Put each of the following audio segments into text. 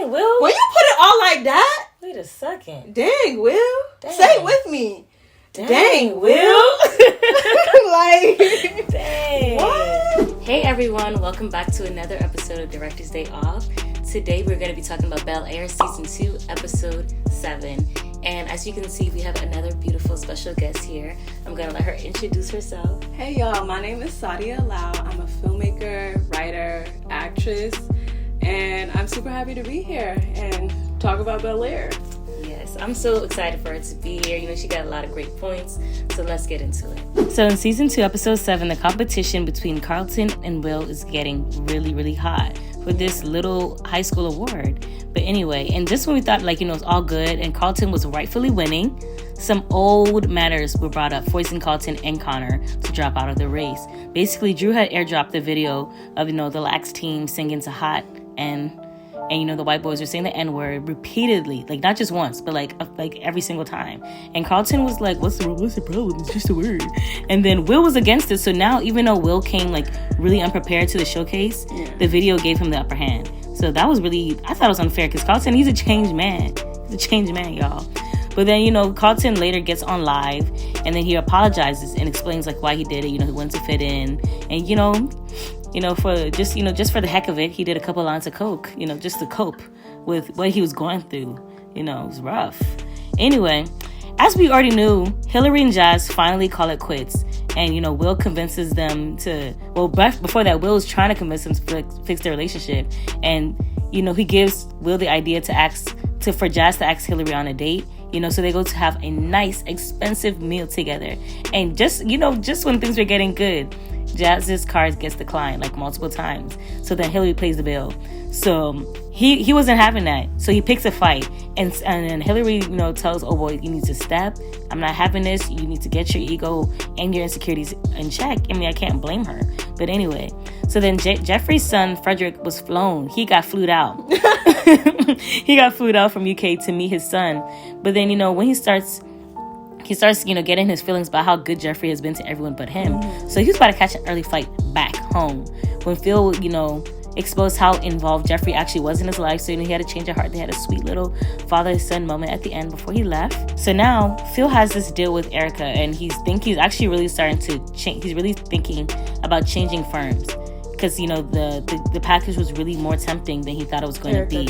Dang, Will. When you put it all like that. Wait a second. Dang, Will. Dang. Say it with me. Dang, Will. Like. Dang. What? Hey, everyone. Welcome back to another episode of Director's Day Off. Today, we're going to be talking about Bel-Air Season 2, Episode 7. And as you can see, we have another beautiful special guest here. I'm going to let her introduce herself. Hey, y'all. My name is Sadia. I'm a filmmaker, writer, actress, and I'm super happy to be here and talk about Bel-Air. Yes, I'm so excited for her to be here. You know, she got a lot of great points, so let's get into it. So in Season 2, Episode 7, the competition between Carlton and Will is getting really, really hot for this little high school award. But anyway, and just when we thought, like, you know, it's all good and Carlton was rightfully winning, some old matters were brought up, forcing Carlton and Connor to drop out of the race. Basically, Drew had airdropped the video of, you know, the Lax team singing to Hot, and you know, the white boys were saying the N-word repeatedly, like not just once, but like every single time. And Carlton was like, what's the problem? It's just a word. And then Will was against it. So now, even though Will came like really unprepared to the showcase, the video gave him the upper hand. So that was really, I thought it was unfair because Carlton, he's a changed man. He's a changed man, y'all. But then, you know, Carlton later gets on live and then he apologizes and explains like why he did it. You know, he wanted to fit in. And, you know, for just for the heck of it, he did a couple lines of coke, you know, just to cope with what he was going through. You know, it was rough. Anyway, as we already knew, Hillary and Jazz finally call it quits. And, you know, Will convinces them to, well, before that, Will was trying to convince them to fix their relationship. And, you know, he gives Will the idea for Jazz to ask Hillary on a date. You know, so they go to have a nice, expensive meal together. And just when things were getting good, Jazz's card gets declined like multiple times. So then Hillary pays the bill. So he wasn't having that. So he picks a fight. And then Hillary, you know, tells, oh boy, you need to step. I'm not having this. You need to get your ego and your insecurities in check. I mean, I can't blame her. But anyway, so then Geoffrey's son, Frederick, was flown. He got flued out. He got flued out from UK to meet his son. But then, you know, when he starts, you know, getting his feelings about how good Geoffrey has been to everyone but him. So he was about to catch an early flight back home. When Phil, you know, exposed how involved Geoffrey actually was in his life. So, you know, he had a change of heart. They had a sweet little father-son moment at the end before he left. So now Phil has this deal with Erica, and he's actually really starting to change. He's really thinking about changing firms because, you know, the package was really more tempting than he thought it was going to be.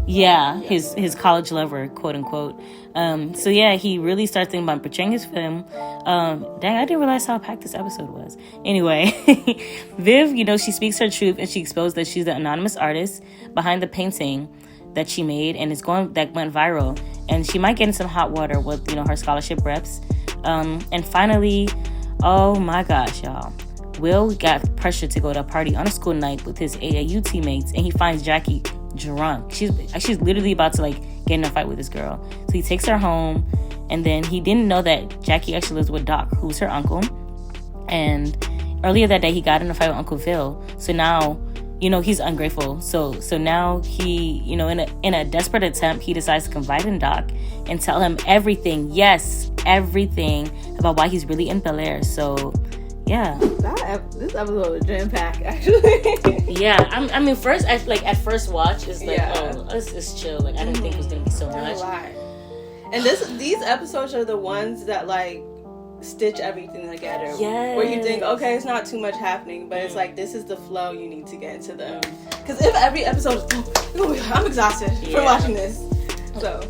Yeah, his college lover, quote unquote. So yeah, he really starts thinking about portraying his film. Dang, I didn't realize how packed this episode was. Anyway, Viv, you know, she speaks her truth and she exposed that she's the anonymous artist behind the painting that she made and that went viral. And she might get in some hot water with, you know, her scholarship reps. And finally, oh my gosh, y'all. Will got pressured to go to a party on a school night with his AAU teammates, and he finds Jackie drunk. She's literally about to like get in a fight with this girl. So he takes her home, and then he didn't know that Jackie actually lives with Doc, who's her uncle. And earlier that day, he got in a fight with Uncle Phil. So now, you know, he's ungrateful. So now he, you know, in a desperate attempt, he decides to confide in Doc and tell him everything. Yes, everything about why he's really in Bel-Air. So yeah, this episode was jam-packed, actually. Yeah, I mean, at first watch, it's like, oh, it's chill. Like, I didn't think it was gonna be so much. And these episodes are the ones that like stitch everything together. Yes. Where you think, okay, it's not too much happening, but it's like this is the flow you need to get into them. Because if every episode, I'm exhausted for watching this. So,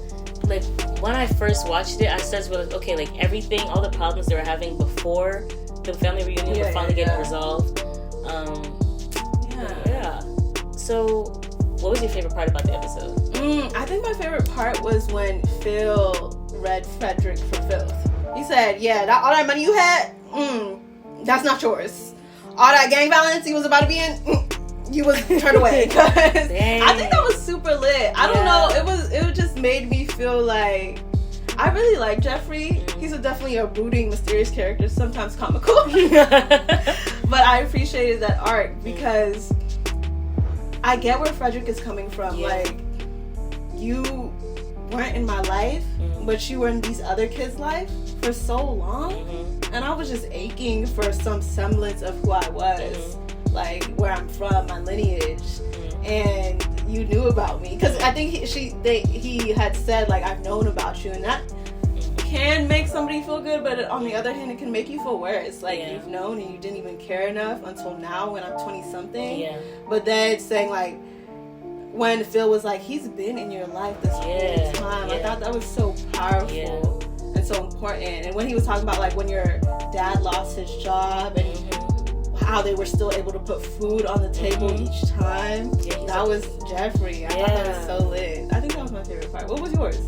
like, when I first watched it, I started with like, okay, like everything, all the problems they were having before the family reunion were finally getting resolved. So, what was your favorite part about the episode? I think my favorite part was when Phil read Frederick for filth. He said, all that money you had, that's not yours. All that gang violence you was about to be in, you was turned away. I think that was super lit. I don't know. It just made me feel like I really like Geoffrey. He's definitely a brooding, mysterious character, sometimes comical. But I appreciated that arc because I get where Frederick is coming from. Yeah. Like, you weren't in my life, but you were in these other kids' life for so long. And I was just aching for some semblance of who I was. Like, where I'm from, my lineage. And you knew about me, because I think he had said like, I've known about you, and that can make somebody feel good, but on the other hand, it can make you feel worse. Like, you've known and you didn't even care enough until now when I'm 20 something. Yeah. But then saying like, when Phil was like, he's been in your life this whole time. I thought that was so powerful and so important. And when he was talking about like when your dad lost his job and how they were still able to put food on the table each time, that was Geoffrey. I thought that was so lit. I think that was my favorite part. What was yours?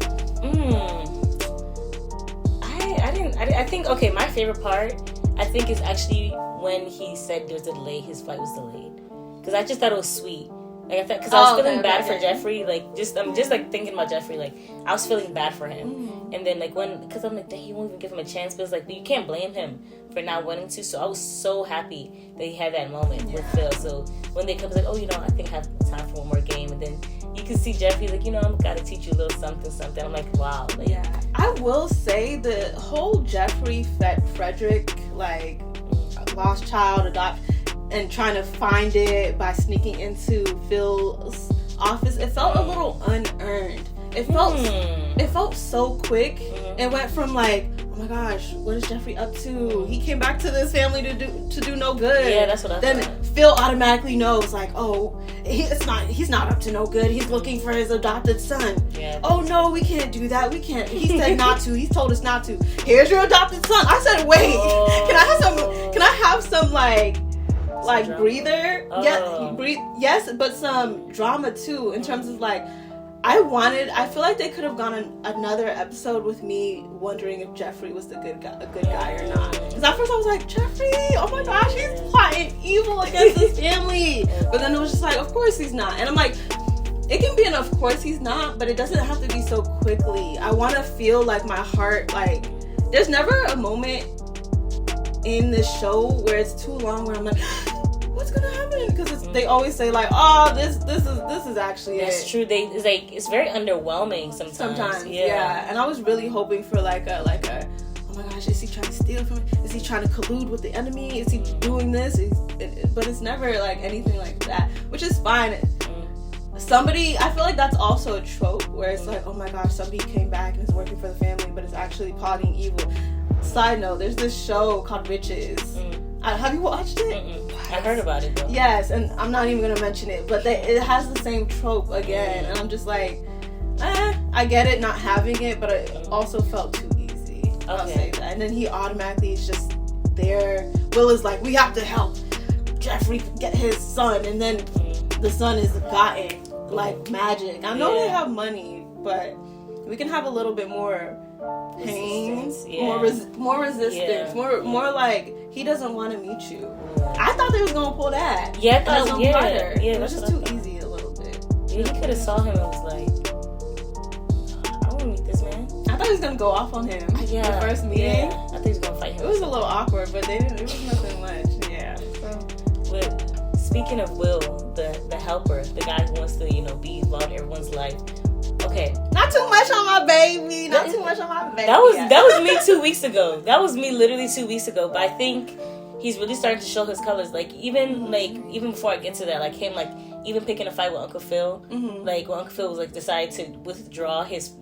I think, okay, my favorite part, I think, is actually when he said there's a delay, his flight was delayed. Because I just thought it was sweet. Like, I thought, because I was feeling bad for Geoffrey. Like, I'm just like thinking about Geoffrey. Like, I was feeling bad for him. And then, like, because I'm like, dang, he won't even give him a chance. But it's like, but you can't blame him for not wanting to. So I was so happy that he had that moment with Phil. So when they come, it's like, oh, I think I have time for one more game. And then you can see Geoffrey like, I'm got to teach you a little something. I'm like, wow. Like, I will say the whole Geoffrey Frederick, like, lost child, adopt, and trying to find it by sneaking into Phil's office, it felt a little unearned. It felt so quick. It went from like, oh my gosh, what is Geoffrey up to? He came back to this family to do no good. Yeah, that's what I thought. Then Phil automatically knows, like, oh, he's not up to no good. He's looking for his adopted son. Yeah. Oh no, we can't do that. We can't. He said not to. He's told us not to. Here's your adopted son. I said, wait. Can I have some like breather? Yes, but some drama too, in terms of like, I feel like they could have gone another episode with me wondering if Geoffrey was a good guy or not. Because at first I was like, Geoffrey, oh my gosh, he's plotting evil against his family. But then it was just like, of course he's not. And I'm like, it can be an of course he's not, but it doesn't have to be so quickly. I want to feel like my heart, like, there's never a moment in this show where it's too long where I'm like, what's gonna happen? Because they always say like, oh, this is actually That's true. It's very underwhelming sometimes. Yeah. And I was really hoping for like a oh my gosh, is he trying to steal from me? Is he trying to collude with the enemy? Is he doing this? But it's never like anything like that, which is fine. I feel like that's also a trope where it's like, oh my gosh, somebody came back and is working for the family, but it's actually plotting evil. Side note, there's this show called Witches. Have you watched it? I heard about it though. Yes, and I'm not even gonna mention it, but it has the same trope again, and I'm just like, I get it not having it, but it also felt too easy. I'll say that. And then he automatically is just there. Will is like, we have to help Geoffrey get his son, and then the son is gotten like magic. I know they have money, but we can have a little bit more pain, more resistance, more like, he doesn't want to meet you. I thought they was gonna pull that. Yeah, I thought harder. Yeah, it was just too easy a little bit. Yeah, he could have saw him and was like, I want to meet this man. I thought he was gonna go off on him. The first meeting. Yeah, I thought he was gonna fight him. It was a little awkward, but it was nothing much. Yeah. So. But speaking of Will, the helper, the guy who wants to be involved in everyone's life. Okay. Not too much on my baby. That was me 2 weeks ago. That was me literally 2 weeks ago. But I think he's really starting to show his colors. Like even before I get to that, like him even picking a fight with Uncle Phil. Like when Uncle Phil was like decided to withdraw his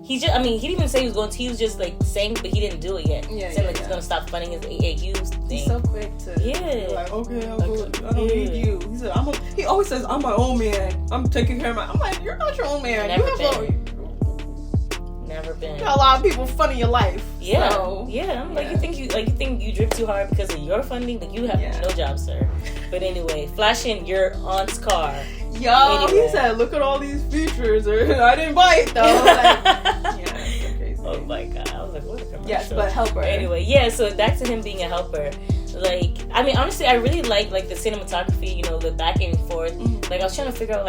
he didn't even say he was going to. He was just like saying, but he didn't do it yet. He's gonna stop funding his AAU thing. He's so quick to be like, okay, I'll go. I don't need you. He said, he always says, I'm my own man. I'm taking care of I'm like, you're not your own man. Never been. You got a lot of people funding your life. Yeah. So, I'm like, you think you drip too hard because of your funding? Like, you have no job, sir. But anyway, flashing your aunt's car. Yo, he said, look at all these features. I didn't buy it though. Like, it's so crazy. Oh my god, I was like, what a commercial. Yes, but helper. Anyway, so back to him being a helper. Like, I mean, honestly, I really like the cinematography. The back and forth. Like, I was trying to figure out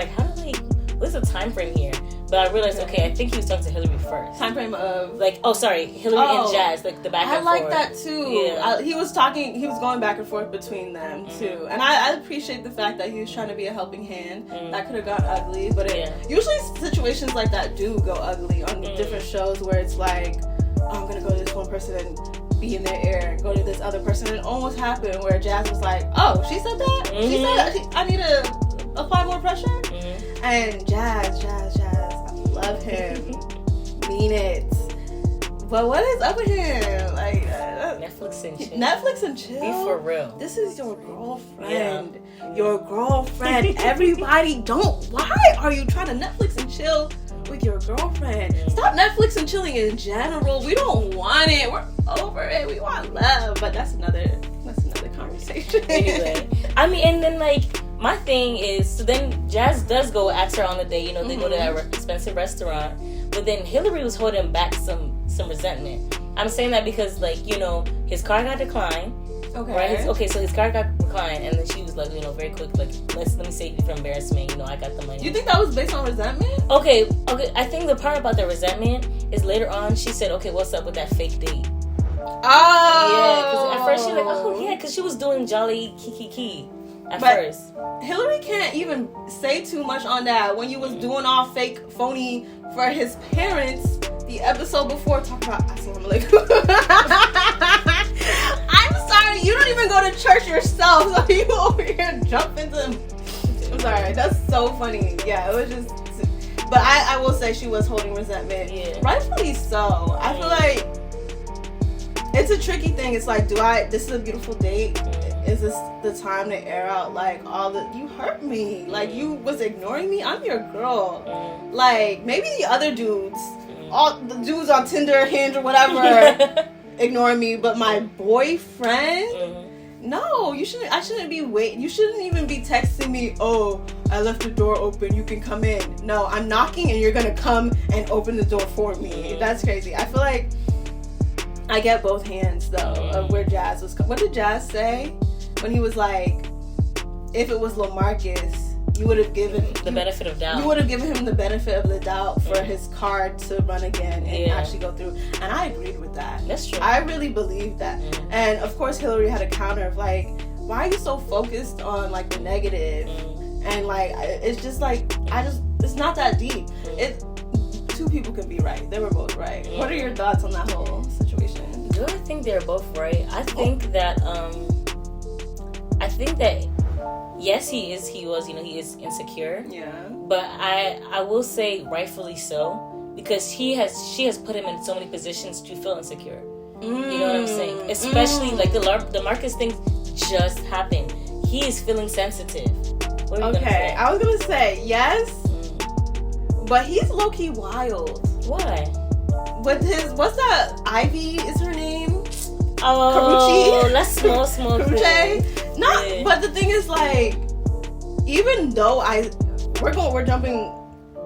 what's the time frame here? But I realized, okay, I think he was talking to Hillary first. Time frame of Hillary and Jazz, like the back and forth. I like that too. Yeah. He was going back and forth between them too, and I appreciate the fact that he was trying to be a helping hand. That could have gone ugly, but usually situations like that do go ugly on different shows where it's like, I'm gonna go to this one person and be in their ear and go to this other person. And it almost happened where Jazz was like, oh, she said that? She said I need to apply more pressure? And Jazz, I love him. Mean it. But what is up with him? Like Netflix and chill. Be for real. This is your girlfriend. Yeah. Your girlfriend. Everybody don't. Why are you trying to Netflix and chill with your girlfriend? Stop Netflix and chilling in general. We don't want it. We're over it. We want love. But that's another conversation. Anyway, I mean, and then like my thing is, so then Jazz does go ask her on the date. You know, they go to that expensive restaurant. But then Hillary was holding back some resentment. I'm saying that because, like, you know, his car got declined. Okay. Right? So his car got declined, and then she was like, you know, very quick, like, let me save you from embarrassment. You know, I got the money. You think that was based on resentment? Okay. I think the part about the resentment is later on. She said, okay, what's up with that fake date? Oh. Yeah, because at first she was like, oh yeah, because she was doing jolly kiki at first. Hillary can't even say too much on that when you was doing all fake, phony for his parents. The episode before, talk about Assalamu alaikum. I'm sorry, you don't even go to church yourself, so you over here jumping to. I'm sorry, that's so funny. Yeah, it was just. But I will say she was holding resentment, rightfully so. I feel like it's a tricky thing. It's like, this is a beautiful date. Is this the time to air out like all the, you hurt me, like you was ignoring me, I'm your girl. Like maybe the other dudes, all the dudes on Tinder, Hinge or whatever ignoring me, but my boyfriend, no, I shouldn't be waiting. You shouldn't even be texting me, oh, I left the door open, you can come in. No, I'm knocking and you're gonna come and open the door for me. That's crazy. I feel like I get both hands though of where Jazz was. What did Jazz say when he was like, if it was LaMarcus, you would have given the benefit of doubt. You would have given him the benefit of the doubt for his card to run again and actually go through. And I agreed with that. That's true. I really believe that. And of course, Hillary had a counter of like, why are you so focused on like the negative? And like, it's just like, it's not that deep. Two people can be right. They were both right. What are your thoughts on that whole situation? Do I think they're both right? I think that yes, he is insecure. Yeah. But I will say rightfully so, because she has put him in so many positions to feel insecure. You know what I'm saying? Especially like the Marcus thing just happened. He is feeling sensitive. What are you gonna say? I was gonna say yes, but he's low key wild. Why? With his, what's that? Ivy is her name. Oh, Karuchi? that's small. No, but the thing is, like, even though we're jumping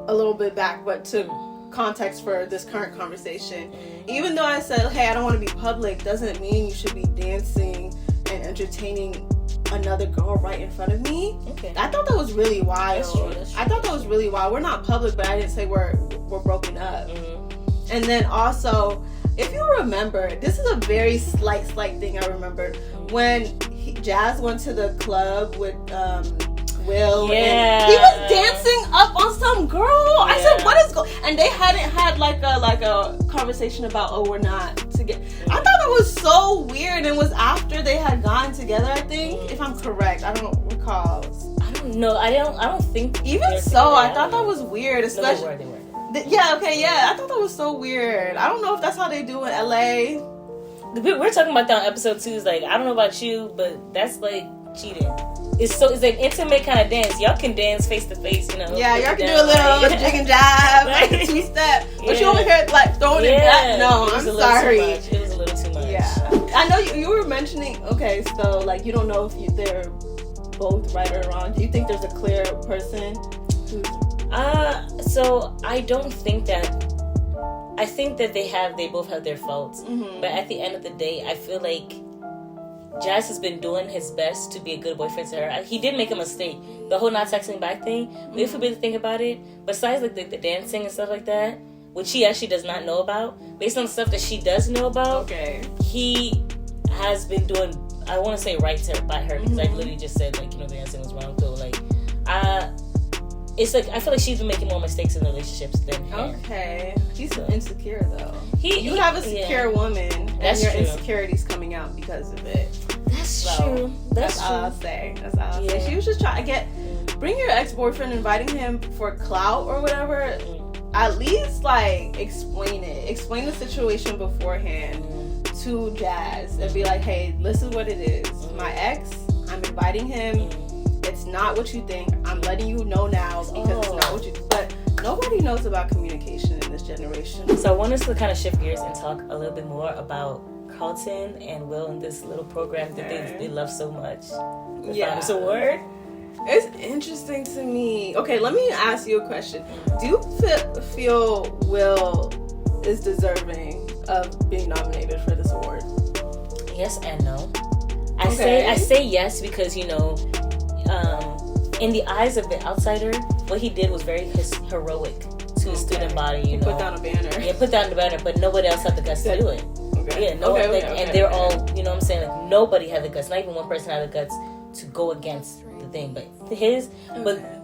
a little bit back, but to context for this current conversation, even though I said, hey, I don't want to be public, doesn't mean you should be dancing and entertaining another girl right in front of me. Okay. I thought that was really wild. That's true. I thought that was really wild. We're not public, but I didn't say we're broken up. And then also, if you remember, this is a very slight thing I remembered. When Jazz went to the club with Will, and he was dancing up on some girl. I said, what is going? And they hadn't had like a conversation about, oh, we're not together. I thought it was so weird, and it was after they had gotten together, I think, if I'm correct. I don't recall. I don't know. I don't think. Even so, I thought that was weird, especially. No, they were. I thought that was so weird. I don't know if that's how they do in LA. We're talking about that on episode 2. It's like, I don't know about you, but that's like cheating. It's like intimate kind of dance. Y'all can dance face to face, you know. Yeah, y'all can do a little jig and jive, like a 2-step. But you over here like throwing it back. No, I'm sorry. It was a little too much. Yeah, I know you were mentioning. Okay, so like you don't know if they're both right or wrong. Do you think there's a clear person who's? So I don't think that. I think that they both have their faults, but at the end of the day, I feel like Jazz has been doing his best to be a good boyfriend to her. He did make a mistake, the whole not texting back thing. But if we really think about it, besides like the dancing and stuff like that, which he actually does not know about, based on the stuff that she does know about, he has been doing, I want to say right by her, because I literally just said like, you know, the dancing was wrong. So like, it's like I feel like she's been making more mistakes in relationships than him. Okay, he's insecure though. You have a secure woman, and your insecurities coming out because of it. That's true. That's all I'll say. That's all I'll say. She was just trying to get bring your ex-boyfriend, inviting him for clout or whatever, at least, like, explain it. Explain the situation beforehand to Jazz and be like, hey, this is what it is. My ex, I'm inviting him. It's not what you think. I'm letting you know now because it's not what you think. But nobody knows about communication in this generation. So I want us to kind of shift gears and talk a little bit more about Carlton and Will in this little program that they love so much. The Founders Award. It's interesting to me. Okay, let me ask you a question. Do you feel Will is deserving of being nominated for this award? Yes and no. I say yes because, you know, in the eyes of the outsider, what he did was very heroic to his student body, you know. Put down a banner. Yeah, put down the banner, but nobody else had the guts to do it. Okay. Yeah, and they're all, you know what I'm saying, like, nobody had the guts. Not even one person had the guts to go against the thing. But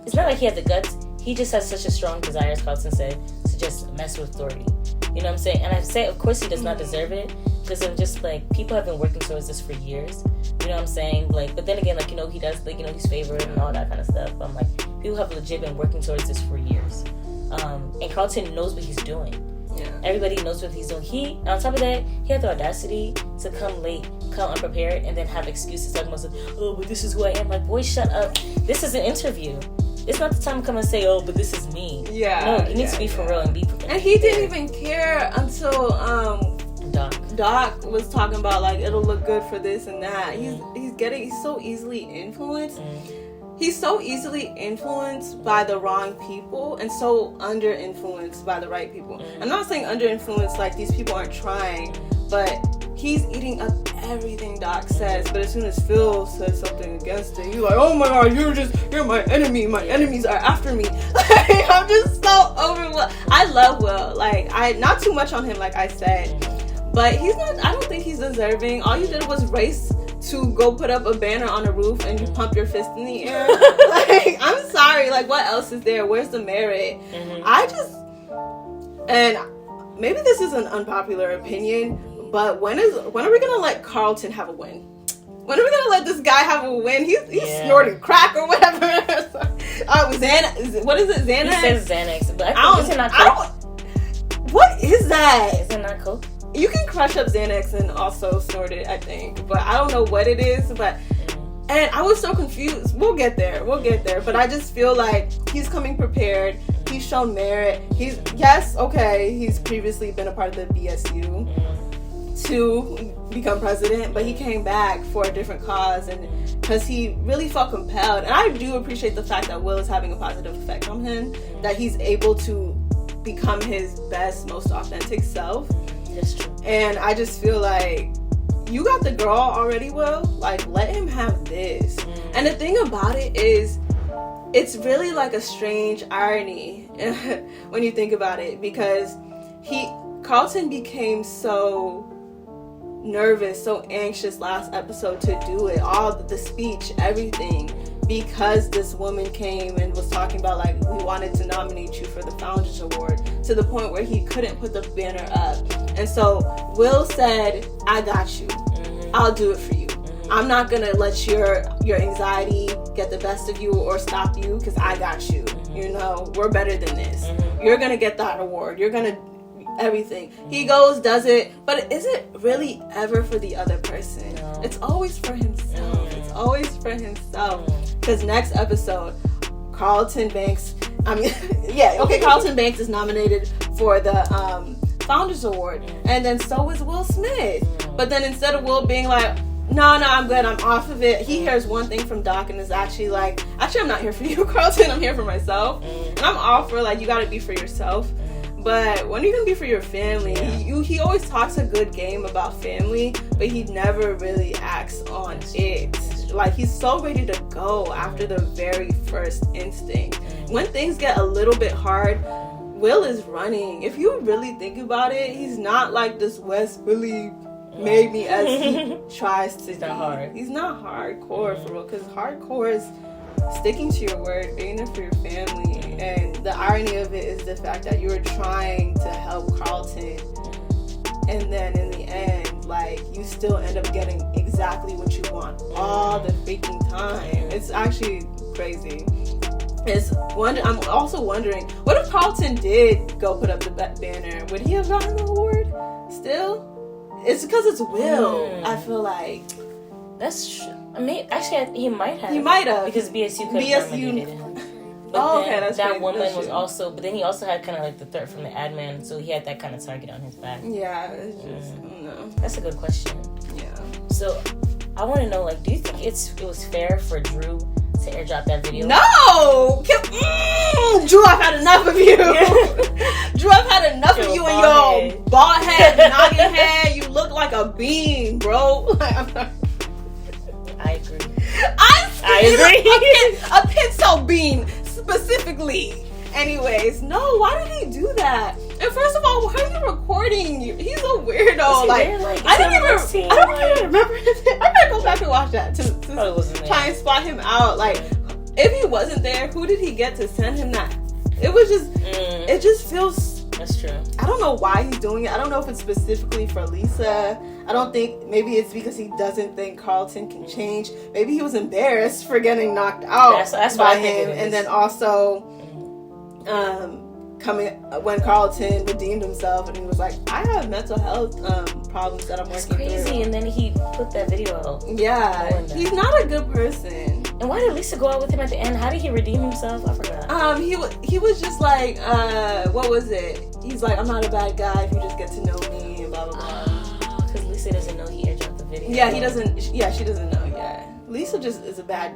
it's not like he had the guts. He just has such a strong desire, as Carlton said, to just mess with authority. You know what I'm saying? And I say, of course, he does not deserve it. Because I'm just like, people have been working towards this for years. You know what I'm saying? Like, but then again, like, you know, he does, like, you know, he's favored and all that kind of stuff. I'm like, people have legit been working towards this for years. And Carlton knows what he's doing. Yeah. Everybody knows what he's doing. On top of that, he had the audacity to come late, come unprepared, and then have excuses talking about, oh, but this is who I am. Like, boy, shut up. This is an interview. It's not the time to come and say, oh, but this is me. Yeah. No, you need to be for real and be prepared. And he didn't even care until Doc was talking about, like, it'll look good for this and that. He's so easily influenced. He's so easily influenced by the wrong people and so under influenced by the right people. I'm not saying under influenced like these people aren't trying, but he's eating up everything Doc says. But as soon as Phil says something against it, you're like, oh my god, you're my enemy. My enemies are after me. Like, I'm just so overwhelmed. I love Will. Like, not too much on him, like I said. But he's not, I don't think he's deserving. All you did was race to go put up a banner on a roof and you pump your fist in the air. Like, I'm sorry. Like, what else is there? Where's the merit? And maybe this is an unpopular opinion, but when are we gonna let Carlton have a win? When are we gonna let this guy have a win? He's snorting crack or whatever. What is it? Xanax? He says Xanax, but I think, is it not coke? What is that? Is it not coke? You can crush up Xanax and also snort it, I think. But I don't know what it is. And I was so confused. We'll get there. But I just feel like he's coming prepared. He's shown merit. He's previously been a part of the BSU to become president. But he came back for a different cause. And because he really felt compelled. And I do appreciate the fact that Will is having a positive effect on him. That he's able to become his best, most authentic self. That's true. And I just feel like you got the girl already, Will. Like, let him have this. And the thing about it is, it's really like a strange irony when you think about it, because Carlton became so nervous, so anxious last episode to do it, all the speech, everything, because this woman came and was talking about, like, we wanted to nominate you for the Founders Award, to the point where he couldn't put the banner up. And so Will said, I got you. I'll do it for you. I'm not going to let your anxiety get the best of you or stop you, because I got you. You know, we're better than this. You're going to get that award. You're going to everything. He goes, does it, but is it really ever for the other person? No. It's always for himself. It's always for himself. Because next episode, Carlton Banks is nominated for the Founders Award, and then so is Will Smith. But then instead of Will being like, no, I'm good, I'm off of it, he hears one thing from Doc and is actually like, actually, I'm not here for you, Carlton, I'm here for myself. And I'm all for, like, you gotta be for yourself. But when are you gonna be for your family? He always talks a good game about family, but he never really acts on it. Like, he's so ready to go after the very first instinct. When things get a little bit hard, Will is running. If you really think about it, he's not like this West really made me as he tries to be. He's not hardcore for real, because hardcore is sticking to your word, being there for your family. And the irony of it is the fact that you were trying to help Carlton, and then in the end, like, you still end up getting exactly what you want all the freaking time. It's actually crazy. I'm also wondering, what if Carlton did go put up the banner? Would he have gotten the award still? It's because it's Will. I feel like that's true. I mean, actually, he might have. He might have because BSU could have nominated him. But okay, that woman was also. But then he also had kind of like the threat from the admin, so he had that kind of target on his back. Yeah, it's just no. That's a good question. Yeah. So I want to know, like, do you think it was fair for Drew to airdrop that video? No! Drew, I've had enough of you. Drew, I've had enough of you and your bald head, noggin head. You look like a bean, bro. Like, I'm sorry. I agree. I agree. A pencil bean, specifically. Anyways, no, why did he do that? And first of all, why are you recording? He's a weirdo. I don't even remember his name. I gotta go back and watch that to try and spot him out. Like, if he wasn't there, who did he get to send him that? It was just, it just feels. That's true. I don't know why he's doing it. I don't know if it's specifically for Lisa. I don't think, maybe it's because he doesn't think Carlton can change. Maybe he was embarrassed for getting knocked out that's by what I him. think And then also, coming when Carlton redeemed himself and he was like, I have mental health problems that I'm working crazy through. And then he put that video out. Yeah, he's not a good person. And why did Lisa go out with him at the end? How did he redeem himself? I forgot. He was just like, what was it? He's like, I'm not a bad guy if you just get to know me and blah blah blah. Because Lisa doesn't know he airdropped the video. Yeah, he doesn't. Yeah, she doesn't know yet. Lisa just is a bad.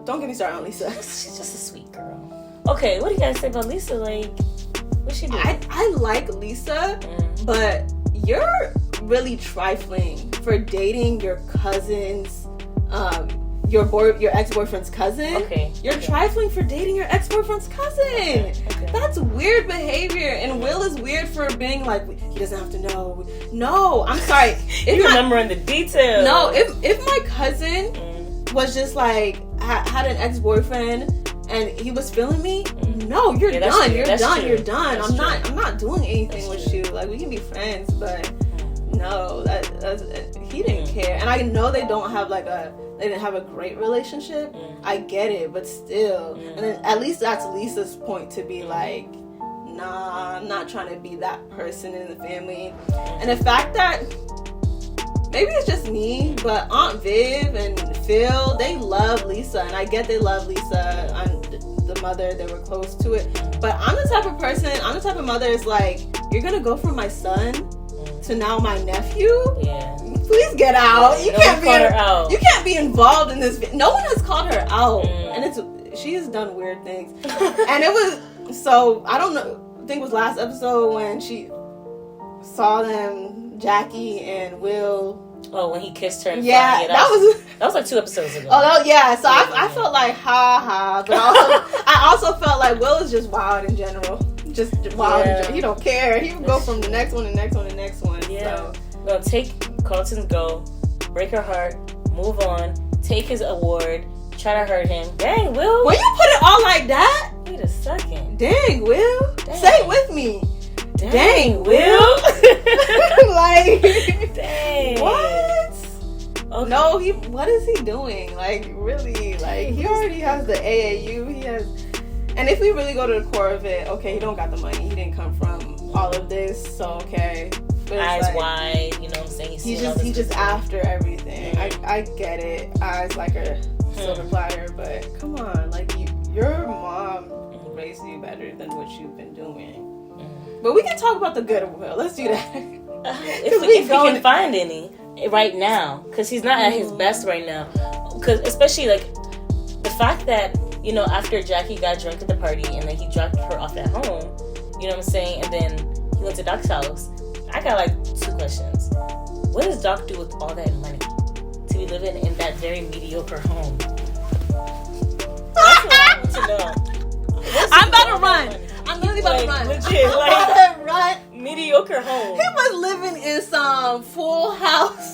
Don't get me started on Lisa. She's just a sweet girl. Okay, what do you guys say about Lisa? Like, what's she doing? I like Lisa, but you're really trifling for dating your cousin's, your ex-boyfriend's cousin. Okay. You're trifling for dating your ex-boyfriend's cousin. Okay. That's weird behavior, and Will is weird for being like, he doesn't have to know. No, I'm sorry. You're remembering the details. No, if my cousin was just like had an ex-boyfriend and he was feeling me, no, you're done. You're done. You're done. I'm not doing anything with you. Like, we can be friends, but no, that's he didn't care. And I know they didn't have a great relationship. I get it, but still. And then at least that's Lisa's point to be like, nah, I'm not trying to be that person in the family. And the fact that maybe it's just me, but Aunt Viv and Phil, they love Lisa, and I get they love Lisa. I'm the mother, they were close to it. But I'm the type of mother is like, you're gonna go from my son to now my nephew? Yeah. Please get out. You can't be involved in this. No one has called her out, and she has done weird things. And it was so, I don't know. I think it was last episode when she saw them, Jackie and Will. Oh, when he kissed her. Yeah, that was like 2 episodes ago. Oh, yeah. So I felt like but I also felt like Will is just wild in general. Just wild. Yeah. He don't care. He would go from the next one, the next one, the next one. Yeah. So take Carlton's go, break her heart, move on, take his award, try to hurt him. Dang, Will. When you put it all like that? Wait a second. Dang, Will. Dang. Say it with me. Dang, Will. Like, dang. What? Okay. No, what is he doing? Like, really? Like, he already has the AAU. He has. And if we really go to the core of it, okay, he don't got the money. He didn't come from all of this, so okay. But eyes wide, you know what I'm saying? He's just after everything. I get it. Eyes like a silver platter, but come on, like your mom raised you better than what you've been doing. But we can talk about the good of Will. Let's do that. If we can find any right now, because he's not at his best right now. Because especially like the fact that, you know, after Jackie got drunk at the party and then he dropped her off at home, you know what I'm saying, and then he went to Doc's house. I got like 2 questions. What does Doc do with all that money to be living in that very mediocre home? That's what I want to know. I'm about to run. I'm literally about to run. Legit, like run. Mediocre home. He was living in some Full House.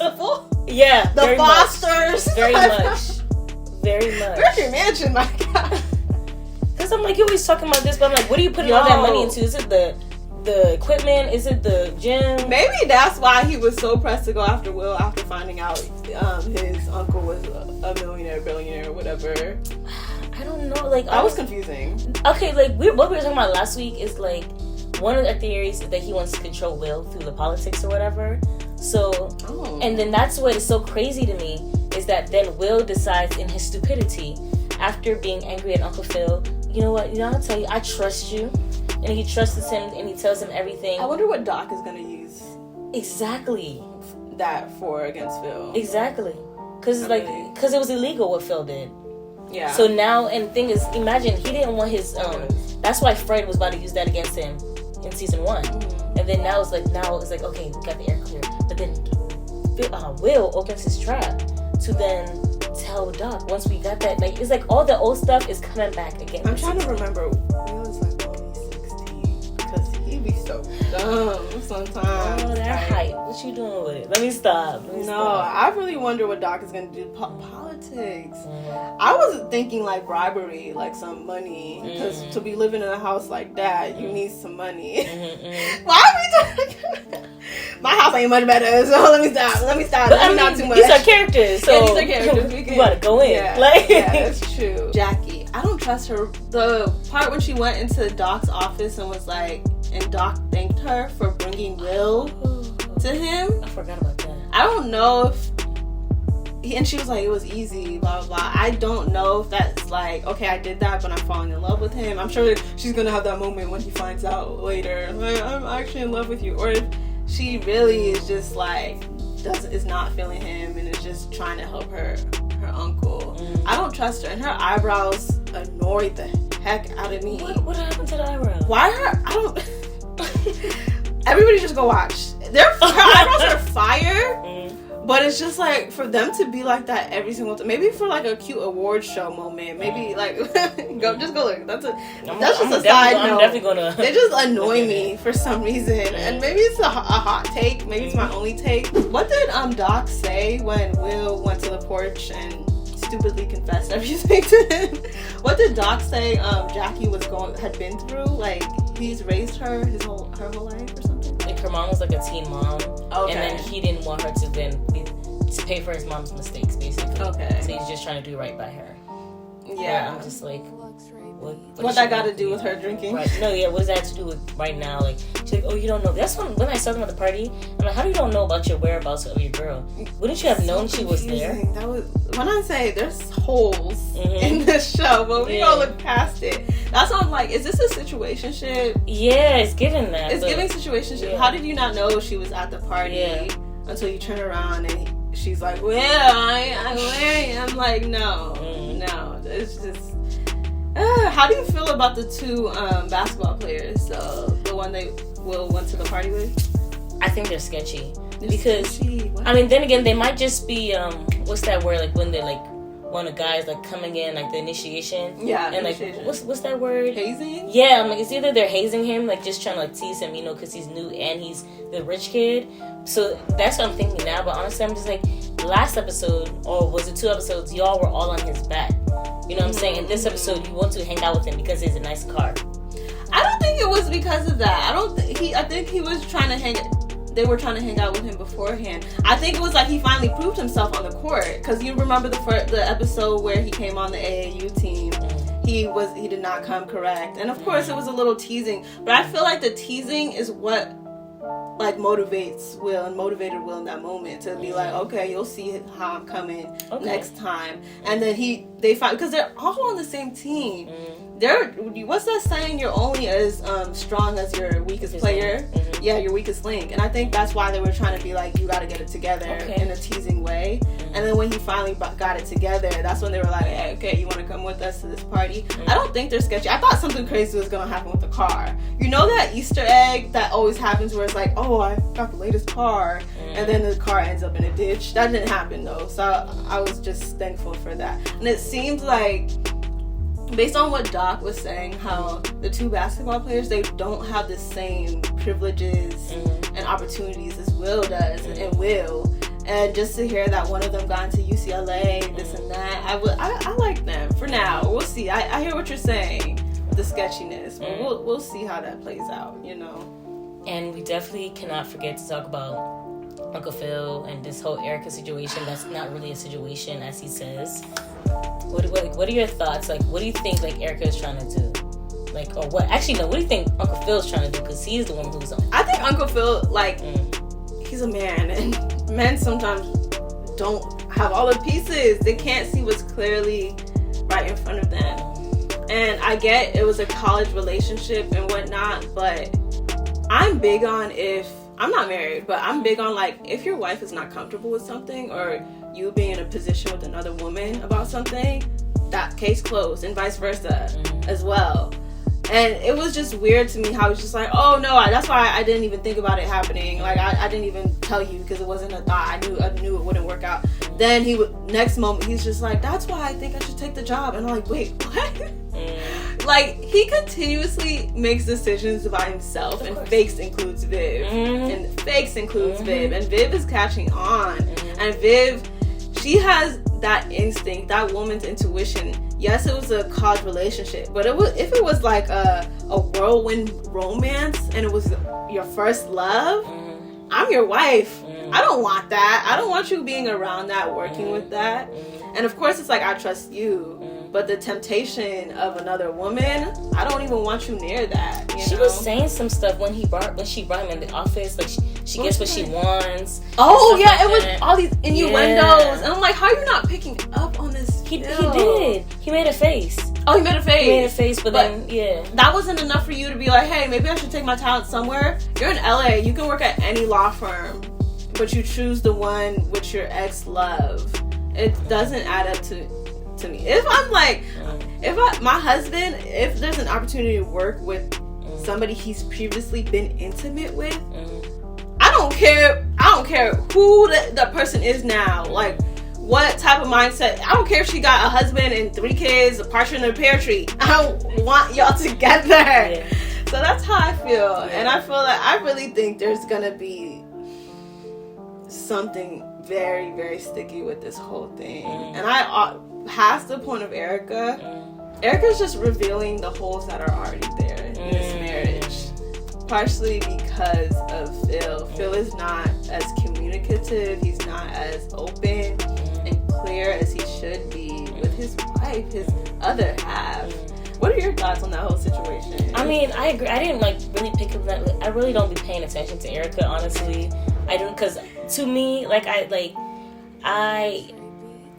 Yeah, the Fosters. Very much. Very much. Where's your mansion, my God? Because I'm like, you're always talking about this, but I'm like, what are you putting all that money into? Is it the equipment? Is it the gym? Maybe that's why he was so pressed to go after Will after finding out his uncle was a millionaire, billionaire, whatever. I don't know. Like, that was confusing. Okay, like, what we were talking about last week is, like, one of the theories is that he wants to control Will through the politics or whatever. So, and then that's what is so crazy to me is that then Will decides in his stupidity, after being angry at Uncle Phil, you know what, I'll tell you, I trust you. And he trusts him and he tells him everything. I wonder what Doc is going to use. Exactly. That for against Phil. Exactly. Because it was illegal what Phil did. Yeah. So now, and the thing is, imagine, he didn't want his, that's why Fred was about to use that against him in season 1. Mm-hmm. And then now it's like, okay, we got the air clear. But then Will opens his trap to then tell Doc, once we got that, like, it's like all the old stuff is coming back again. I'm trying to remember. Will is like only 16 because he be so dumb sometimes. Oh, that hype. What you doing with it? Let me stop. I really wonder what Doc is going to do. Politics. I was thinking like bribery, like some money, because to be living in a house like that, you need some money. Why are we talking? My house ain't much better, so let me stop. But I mean, not too much. These are characters, so these are characters. You gotta go in. Yeah, that's true. Jackie, I don't trust her. The part when she went into Doc's office and was like, and Doc thanked her for bringing Will to him. I forgot about that. I don't know if. And she was like, it was easy, blah, blah, blah. I don't know if that's like, okay, I did that, but I'm falling in love with him. I'm sure she's going to have that moment when he finds out later, like, I'm actually in love with you. Or if she really is just like, is not feeling him and is just trying to help her uncle. I don't trust her. And her eyebrows annoyed the heck out of me. What happened to the eyebrows? Why I don't... Everybody just go watch. Her eyebrows are fire. But it's just like for them to be like that every single time. Maybe for like a cute award show moment. Maybe like go look. That's just a side note. I'm definitely gonna. They just annoy me for some reason, and maybe it's a hot take. Maybe it's my only take. What did Doc say when Will went to the porch and stupidly confessed everything to him? What did Doc say? Jackie had been through. Like he's raised her her whole life or something. Like her mom was like a teen mom. Okay. And then he didn't want her to then to pay for his mom's mistakes, basically. Okay. So he's just trying to do right by her. Yeah. But I'm just like, what that got to do with her drinking? Right. No, yeah. What does that have to do with right now? Like, she's like, oh, you don't know. That's when I saw them at the party. I'm like, how do you don't know about your whereabouts of your girl? Wouldn't you have known she was there? That was when I say there's holes in this show, but we don't look past it. That's why I'm like, is this a situationship? Yeah, it's giving that. It's giving situationship. Yeah. How did you not know she was at the party until you turn around and she's like, well, I'm like, no. It's just. How do you feel about the two basketball players? The one Will went to the party with? I think they're sketchy. I mean, then again, they might just be what's that word? Like when they're like one of the guys like coming in, like the initiation. Yeah. And initiation. Like what's that word? Hazing. Yeah, I'm like it's either they're hazing him, like just trying to like tease him, because he's new and he's the rich kid. So that's what I'm thinking now. But honestly, I'm just like last episode, or was it 2 episodes? Y'all were all on his back. You know what I'm saying? In this episode, you want to hang out with him because he has a nice car. I don't think it was because of that. I think he was trying to they were trying to hang out with him beforehand. I think it was like he finally proved himself on the court. Because you remember the episode where he came on the AAU team. He did not come correct. And of course, it was a little teasing. But I feel like the teasing is what like motivates Will and motivated Will in that moment to be like, okay, you'll see how I'm coming next time. And then they find, because they're all on the same team. What's that saying? You're only as strong as your weakest player. Yeah, your weakest link. And I think that's why they were trying to be like, you got to get it together in a teasing way. And then when he finally got it together, that's when they were like, hey, okay, you want to come with us to this party? I don't think they're sketchy. I thought something crazy was going to happen with the car. You know that Easter egg that always happens where it's like, oh, I got the latest car, and then the car ends up in a ditch? That didn't happen though. So I was just thankful for that. And it seems like, based on what Doc was saying, how the two basketball players, they don't have the same privileges and opportunities as Will does and Will. And just to hear that one of them got into UCLA, this and that, I like them for now. We'll see. I hear what you're saying, the sketchiness, but we'll see how that plays out, And we definitely cannot forget to talk about Uncle Phil and this whole Erica situation that's not really a situation as he says. What are your thoughts? Like, what do you think like Erica is trying to do? Like, or what? Actually, no. What do you think Uncle Phil's trying to do? Because he's the one who's on. I think Uncle Phil, like, he's a man, and men sometimes don't have all the pieces. They can't see what's clearly right in front of them. And I get it was a college relationship and whatnot, but I'm big on I'm not married, but I'm big on, like, if your wife is not comfortable with something or you being in a position with another woman about something, that case closed, and vice versa as well. And it was just weird to me how it's just like, oh no, that's why I didn't even think about it happening. Like, I didn't even tell you because it wasn't a thought. I knew it wouldn't work out. Then next moment, he's just like, that's why I think I should take the job. And I'm like, wait, what? Like, he continuously makes decisions about himself, and fakes includes Viv. And fakes includes Viv. And Viv is catching on. And Viv, she has that instinct, that woman's intuition. Yes, it was a college relationship, but if it was like a whirlwind romance and it was your first love, I'm your wife. I don't want that. I don't want you being around that, working with that. And of course, it's like, I trust you. But the temptation of another woman, I don't even want you near that. She was saying some stuff when she brought him in the office. Like, she gets what she wants. Oh, yeah. Like, it was all these innuendos. And I'm like, how are you not picking up on this? He did. He made a face. Oh, he made a face. He made a face, but then, yeah. That wasn't enough for you to be like, hey, maybe I should take my talent somewhere. You're in LA. You can work at any law firm, but you choose the one which your ex love. It doesn't add up to me. If I'm like, my husband, if there's an opportunity to work with somebody he's previously been intimate with, I don't care who the person is now. Like, what type of mindset. I don't care if she got a husband and 3 kids, a partner in a pear tree. I don't want y'all together. Yeah. So that's how I feel. Yeah. And I feel like I really think there's gonna be something very, very sticky with this whole thing. And past the point of Erica's just revealing the holes that are already there in this marriage. Partially because of Phil. Phil is not as communicative. He's not as open and clear as he should be with his wife, his other half. What are your thoughts on that whole situation? I mean, I agree. I didn't really pick up that. I really don't be paying attention to Erica, honestly. I don't, because to me, I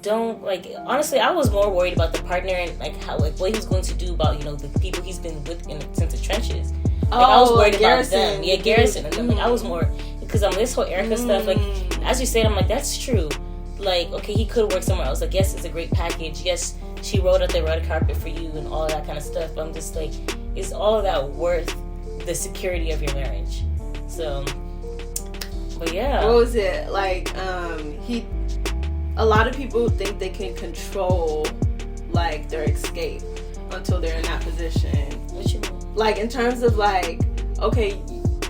don't, honestly, I was more worried about the partner and how, what he was going to do about, the people he's been with since the trenches. I was worried about them. Yeah, Garrison. And I was more, because this whole Erica stuff, as you said, I'm like, that's true. Okay, he could work somewhere else. Yes, it's a great package. Yes, she rolled out the red carpet for you and all that kind of stuff. But I'm just is all of that worth the security of your marriage? So, but yeah. What was it? A lot of people think they can control, their escape until they're in that position. What you mean? In terms of, okay,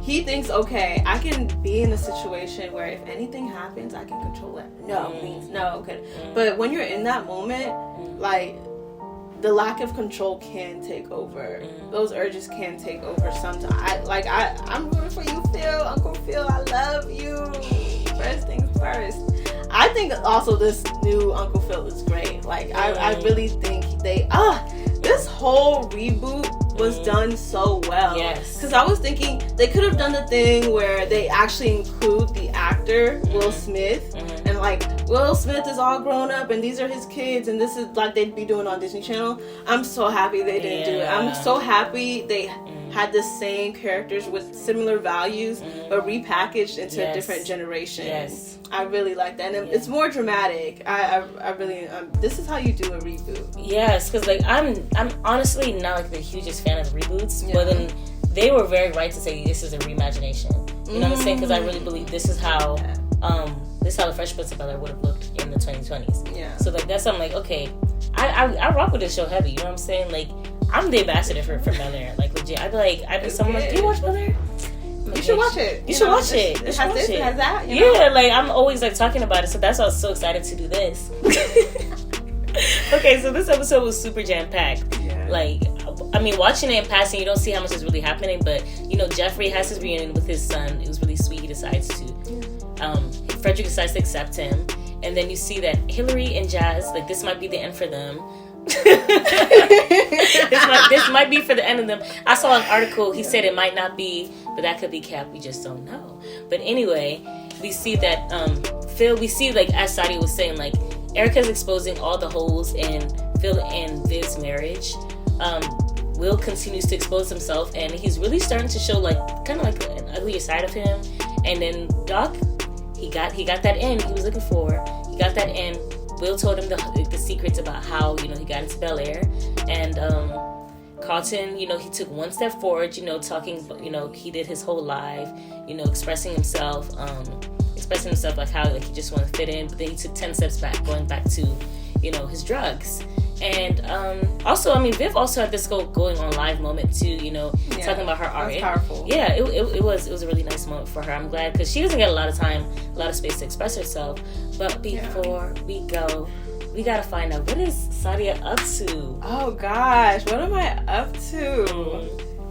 he thinks, okay, I can be in a situation where if anything happens, I can control it. No means no. Okay. But when you're in that moment, the lack of control can take over. Those urges can take over sometimes. I'm rooting for you, Phil. Uncle Phil, I love you. First things first. I think also this new Uncle Phil is great. I really think this whole reboot was done so well. Yes. Because I was thinking they could have done the thing where they actually include the actor, Will Smith, and Will Smith is all grown up and these are his kids and this is they'd be doing on Disney Channel. I'm so happy they didn't do it. I'm so happy they had the same characters with similar values but repackaged into a different generation. Yes. I really like that. And it's more dramatic. I really this is how you do a reboot. Yes, because I'm honestly not the hugest fan of reboots, but then they were very right to say this is a reimagination. You know what I'm saying? Because I really believe this is how the Fresh Prince of Bel-Air would have looked in the 2020s. Yeah. So that's I'm okay. I rock with this show heavy. You know what I'm saying? I'm the ambassador for Bel-Air. Legit. I'd be someone do you watch Bel-Air? You should watch it. You should watch it. It has this, it has that. I'm always talking about it, so that's why I was so excited to do this. Okay, so this episode was super jam-packed. Yeah. Watching it in passing, you don't see how much is really happening, but Geoffrey has his reunion with his son. It was really sweet. He decides to Frederick decides to accept him, and then you see that Hillary and Jazz, like, this might be the end for them. this might be for the end of them. I saw an article, he said it might not be, but that could be kept, we just don't know. But anyway, we see that Phil, like, as Sadia was saying, like, Erica's exposing all the holes in Phil and Viv's marriage. Will continues to expose himself, and he's really starting to show, like, kind of like an uglier side of him. And then Doc, he got that in he was looking for. He got that in. Will told him the secrets about how, he got into Bel-Air. And Carlton, he took one step forward, talking, he did his whole life, expressing himself like how, like, he just wanted to fit in. But then he took 10 steps back, going back to, his drugs. And also, I mean, Viv also had this going on live moment too, talking about her art. That was powerful. Yeah, it was a really nice moment for her. I'm glad, because she doesn't get a lot of time, a lot of space to express herself. But before we go, we gotta find out, what is Sadia up to? Oh gosh, what am I up to?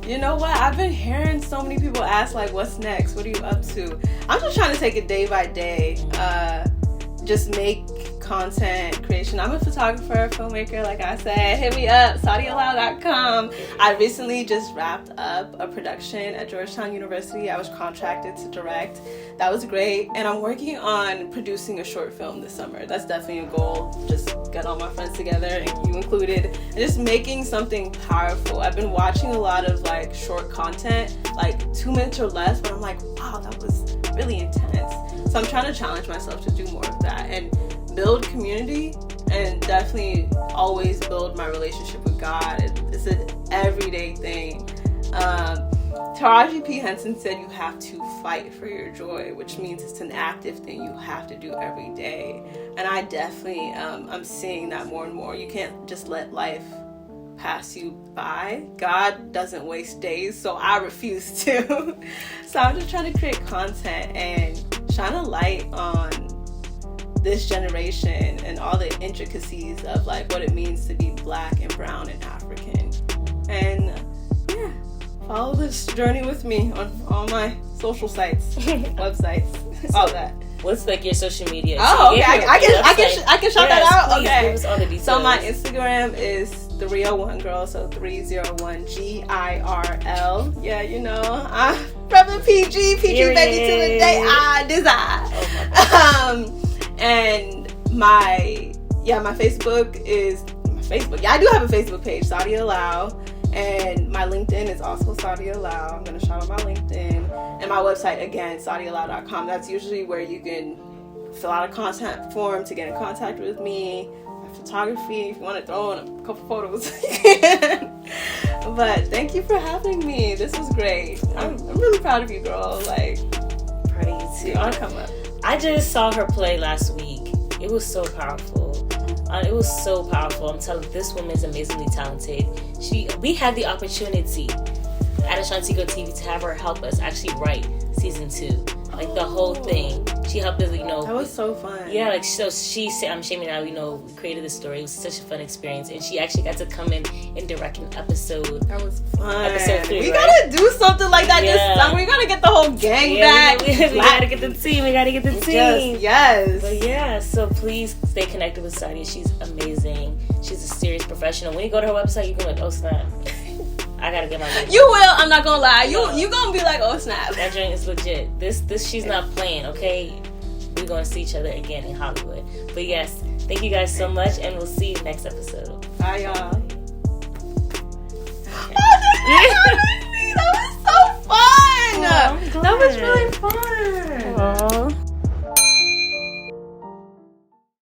You know what? I've been hearing so many people ask, like, what's next? What are you up to? I'm just trying to take it day by day. Just make content creation. I'm a photographer, filmmaker, like I said. Hit me up, sadialau.com. I recently just wrapped up a production at Georgetown University. I was contracted to direct. That was great. And I'm working on producing a short film this summer. That's definitely a goal. Just get all my friends together, and you included, and just making something powerful. I've been watching a lot of, like, short content, like 2 minutes or less, but I'm like, wow, that was really intense. So I'm trying to challenge myself to do more of that and build community, and definitely always build my relationship with God. It's an everyday thing. Taraji P. Henson said you have to fight for your joy, which means it's an active thing you have to do every day. And I definitely, I'm seeing that more and more. You can't just let life pass you by. God doesn't waste days, so I refuse to. So I'm just trying to create content and shine a light on this generation and all the intricacies of, like, what it means to be Black and brown and African. And yeah, follow this journey with me on all my social sites, websites, all that. What's, like, your social media? Oh, okay. I can shout that out. Please, okay. Give us all the details. So my Instagram is 301 girl, so 301 GIRL. Yeah, I'm from the PG baby to the day I desire. And my Facebook is Yeah, I do have a Facebook page, Sadia Lau. And my LinkedIn is also Sadia Lau. I'm going to shout out my LinkedIn. And my website, again, sadialau.com. That's usually where you can fill out a contact form to get in contact with me. My photography, if you want to throw in a couple photos, you can. But thank you for having me. This was great. I'm really proud of you, girl. Like, proud of you too. I'll come up. I just saw her play last week. It was so powerful. It was so powerful. I'm telling you, this woman is amazingly talented. We had the opportunity at Ashanti Girl TV to have her help us actually write season 2. Like, the whole thing. She helped us, That was so fun. Yeah, like, so she said, Shamie and I, we created this story. It was such a fun experience. And she actually got to come in and direct an episode. That was fun. Episode 3, we right? gotta do something like that this summer. We gotta get the whole gang back. We gotta get the team. Yes. But yeah, so please stay connected with Sadia. She's amazing. She's a serious professional. When you go to her website, you can be like, oh snap, I gotta get my name. You will. I'm not gonna lie. You gonna be like, oh snap. That joint is legit. This she's not playing. Okay, we're gonna see each other again in Hollywood. But yes, thank you guys so much, and we'll see you next episode. Bye, y'all. Okay. That was so fun. Aww, that was really fun. Aww.